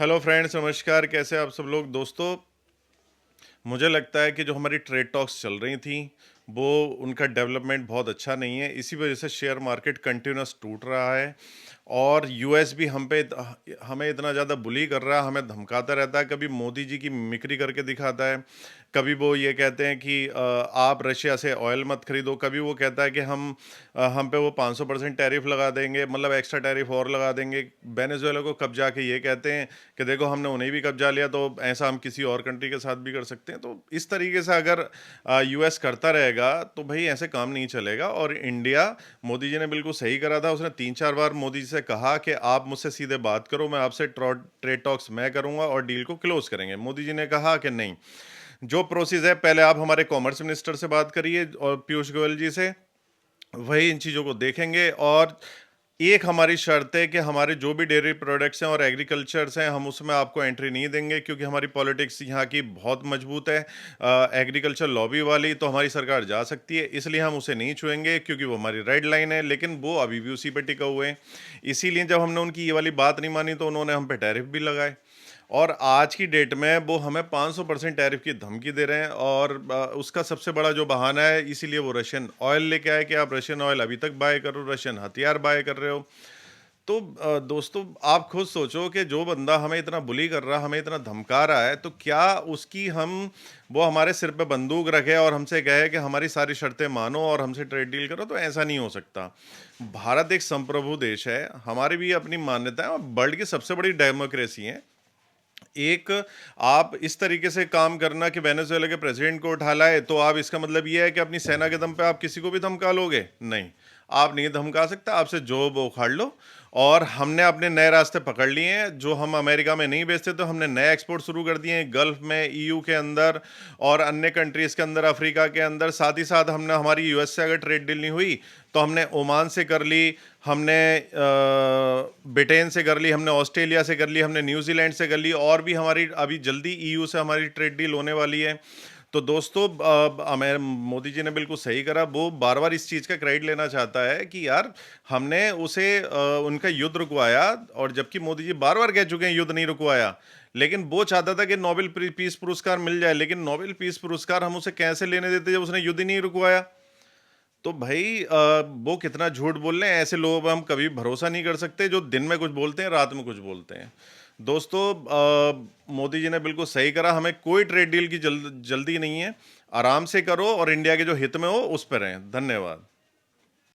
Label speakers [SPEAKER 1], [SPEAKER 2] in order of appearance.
[SPEAKER 1] Hello friends, नमस्कार। कैसे आप सब लोग दोस्तों। मुझे लगता है कि जो हमारी ट्रेड टॉक्स चल रही थी वो उनका डेवलपमेंट बहुत अच्छा नहीं है। इसी वजह से शेयर मार्केट कंटिन्यूस टूट रहा है और यूएस भी हमें इतना ज़्यादा बुली कर रहा है, हमें धमकाता रहता है। कभी मोदी जी की मिमिक्री करके दिखाता है, कभी वो ये कहते हैं कि आप रशिया से ऑयल मत खरीदो, कभी वो कहता है कि हम पे वो 500% टैरिफ लगा देंगे, मतलब एक्स्ट्रा टैरिफ और लगा देंगे। वेनेजुएला को कब्जा के ये कहते हैं कि देखो हमने उन्हें भी कब्जा लिया तो ऐसा हम किसी और कंट्री के साथ भी कर सकते हैं। तो इस तरीके से अगर यूएस करता रहेगा तो भाई ऐसे काम नहीं चलेगा। और इंडिया, मोदी जी ने बिल्कुल सही करा था। उसने 3-4 बार मोदी जी से कहा कि आप मुझसे सीधे बात करो, मैं आपसे ट्रेड टॉक्स मैं करूंगा और डील को क्लोज करेंगे। मोदी जी ने कहा कि नहीं, जो प्रोसेस है पहले आप हमारे कॉमर्स मिनिस्टर से बात करिए और पीयूष गोयल जी से, वही इन चीज़ों को देखेंगे। और एक हमारी शर्त है कि हमारे जो भी डेयरी प्रोडक्ट्स हैं और एग्रीकल्चर्स हैं, हम उसमें आपको एंट्री नहीं देंगे, क्योंकि हमारी पॉलिटिक्स यहाँ की बहुत मजबूत है। एग्रीकल्चर लॉबी वाली तो हमारी सरकार जा सकती है, इसलिए हम उसे नहीं छुएंगे क्योंकि वो हमारी रेड लाइन है। लेकिन वो अभी भी उसी पे टिका हुए हैं। इसीलिए जब हमने उनकी ये वाली बात नहीं मानी तो उन्होंने हम पे टैरिफ भी लगाए। और आज की डेट में वो हमें 500% टैरिफ की धमकी दे रहे हैं। और उसका सबसे बड़ा जो बहाना है, इसीलिए वो रशियन ऑयल लेके आए कि आप रशियन ऑयल अभी तक बाय करो, रशियन हथियार बाय कर रहे हो। तो दोस्तों, आप खुद सोचो कि जो बंदा हमें इतना बुली कर रहा, हमें इतना धमका रहा है, तो क्या उसकी हम वो हमारे सिर पे बंदूक रखे और हमसे कहे कि हमारी सारी शर्तें मानो और हमसे ट्रेड डील करो? तो ऐसा नहीं हो सकता। भारत एक संप्रभु देश है, हमारी भी अपनी मान्यता है और वर्ल्ड की सबसे बड़ी डेमोक्रेसी है। एक आप इस तरीके से काम करना कि वेनेजुएला के प्रेसिडेंट को उठा लाए, तो आप इसका मतलब ये है कि अपनी सेना के दम पे आप किसी को भी धमका लोगे? नहीं, आप नहीं धमका सकते। आपसे जो वो उखाड़ लो। और हमने अपने नए रास्ते पकड़ लिए हैं। जो हम अमेरिका में नहीं बेचते तो हमने नए एक्सपोर्ट शुरू कर दिए हैं, गल्फ में, ईयू के अंदर और अन्य कंट्रीज के अंदर, अफ्रीका के अंदर। साथ ही साथ हमने हमारी यूएस से अगर ट्रेड डील नहीं हुई तो हमने ओमान से कर ली, हमने ब्रिटेन से कर ली, हमने ऑस्ट्रेलिया से कर ली, हमने न्यूजीलैंड से कर ली, और भी हमारी अभी जल्दी ईयू से हमारी ट्रेड डील होने वाली है। तो दोस्तों, हमें मोदी जी ने बिल्कुल सही करा। वो बार बार इस चीज़ का क्रेडिट लेना चाहता है कि यार हमने उसे उनका युद्ध रुकवाया, और जबकि मोदी जी बार बार कह चुके हैं युद्ध नहीं रुकवाया। लेकिन वो चाहता था कि नोबेल पीस पुरस्कार मिल जाए, लेकिन नोबेल पीस पुरस्कार हम उसे कैसे लेने देते जब उसने युद्ध ही नहीं रुकवाया? तो भाई वो कितना झूठ बोल रहे हैं। ऐसे लोगों पर हम कभी भरोसा नहीं कर सकते, जो दिन में कुछ बोलते हैं, रात में कुछ बोलते हैं। दोस्तों, मोदी जी ने बिल्कुल सही करा। हमें कोई ट्रेड डील की जल्दी नहीं है। आराम से करो और इंडिया के जो हित में हो उस पर रहें। धन्यवाद।